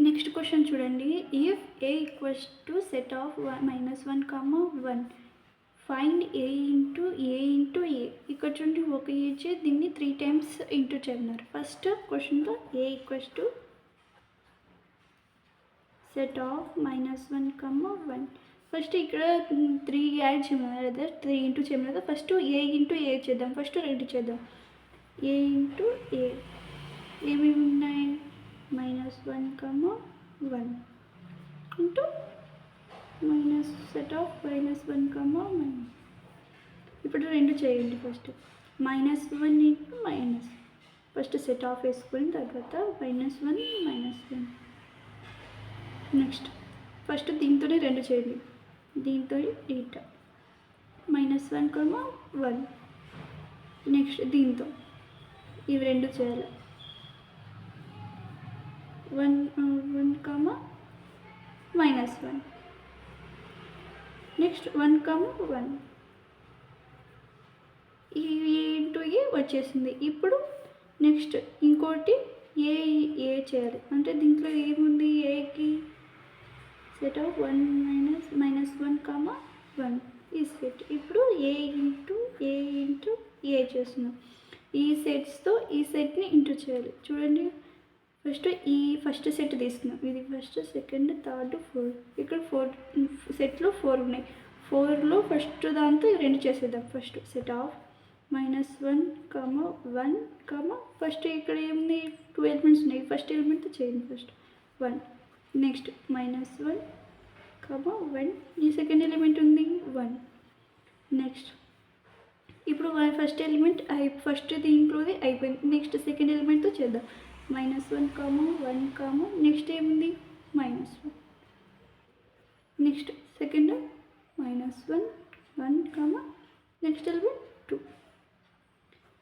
Next question చూడండి. If A equals to set of -1, 1 find A into A. ఇక్కడ చూడండి ఒక ఏ ఇచ్చి దీన్ని 3 టైమ్స్ ఇంటూ చేయన్నారు. ఫస్ట్ క్వశ్చన్లో A equals to set of -1, 1. First ఇక్కడ 3 యాడ్ చేయమన్నారు కదా, 3 ఇంటూ చేయమన్నారు కదా. ఫస్ట్ ఏ ఇంటూ ఏ చేద్దాం. ఫస్ట్ 2 చేద్దాం. ఏ ఇంటూ ఏ ఏమేమి ఉన్నాయి? -1, 1 ఇంటూ సెట్ ఆఫ్ -1, 1. ఇప్పుడు 2 చేయండి. First -1 into minus, first set of వేసుకుని తర్వాత -1, -1. నెక్స్ట్ ఫస్ట్ దీంతోనే 2 చేయండి. దీంతో ఈట -1, 1. నెక్స్ట్ దీంతో ఇవి 2 చేయాలి. 1, 1, -1. నెక్స్ట్ 1, 1. ఈ ఇంటూ ఏ వచ్చేసింది. ఇప్పుడు నెక్స్ట్ ఇంకోటి ఏ చేయాలి. అంటే దీంట్లో ఏముంది? ఏకి సెట్ ఆఫ్ 1, -1, 1 ఈ సెట్. ఇప్పుడు ఏ ఇంటూ ఏ చేస్తున్నాం. ఈ సెట్స్తో ఈ సెట్ని ఇంటూ చేయాలి. చూడండి ఫస్ట్ సెట్ తీసుకున్నాం. ఇది ఫస్ట్, సెకండ్, థర్డ్, 4. ఇక్కడ 4 సెట్లో 4 ఉన్నాయి. 4లో ఫస్ట్ దాంతో 2 చేసేద్దాం. ఫస్ట్ సెట్ ఆఫ్ -1, 1, ఫస్ట్ ఇక్కడ ఏముంది? 2 ఎలిమెంట్స్ ఉన్నాయి. ఫస్ట్ ఎలిమెంట్తో చేయండి. ఫస్ట్ 1. నెక్స్ట్ -1, 1. ఈ సెకండ్ ఎలిమెంట్ ఉంది 1. నెక్స్ట్ ఇప్పుడు ఫస్ట్ ఎలిమెంట్ ఫస్ట్ దీంట్లోది అయిపోయింది. నెక్స్ట్ సెకండ్ ఎలిమెంట్తో చేద్దాం. -1, 1, నెక్స్ట్ ఏముంది? -1. Next second -1, 1, next element 2.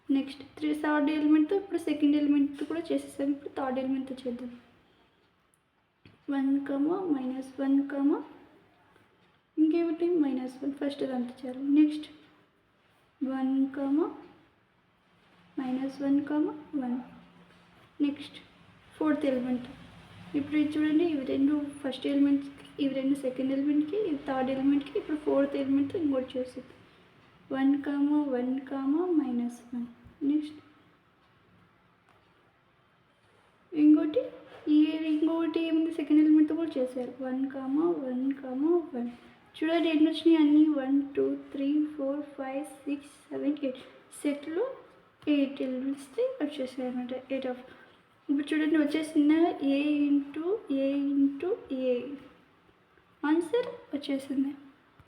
Next third ఎలిమెంట్తో ఇప్పుడు సెకండ్ ఎలిమెంట్తో కూడా చేసేసాం. ఇప్పుడు థర్డ్ ఎలిమెంట్తో చేద్దాం. 1, -1, ఇంకేమిటి? -1 ఫస్ట్ దాంతో చేయాలి. నెక్స్ట్ 1, -1, 1. Next fourth element. ఇప్పుడు ఇది చూడండి, ఇవి 2 ఫస్ట్ ఎలిమెంట్కి, ఇవి 2 సెకండ్ ఎలిమెంట్కి, ఇవి థర్డ్ ఎలిమెంట్కి. ఇప్పుడు ఫోర్త్ ఎలిమెంట్తో ఇంకోటి చేస్తుంది. 1, 1, -1. నెక్స్ట్ ఇంకోటి ఏముంది? సెకండ్ ఎలిమెంట్తో కూడా చేశారు. 1, 1, 1. చూడండి ఎన్ని వచ్చినాయి? అన్నీ 1, 2, 3, 4, 5, 6, 7, 8 సెట్లో 8 ఎలిమెంట్స్ వచ్చేసాయి అన్నమాట. 8 ఆఫ్. ఇప్పుడు చూడండి వచ్చేసింది ఏ ఇంటూ ఏ. ఆన్సర్ వచ్చేసింది.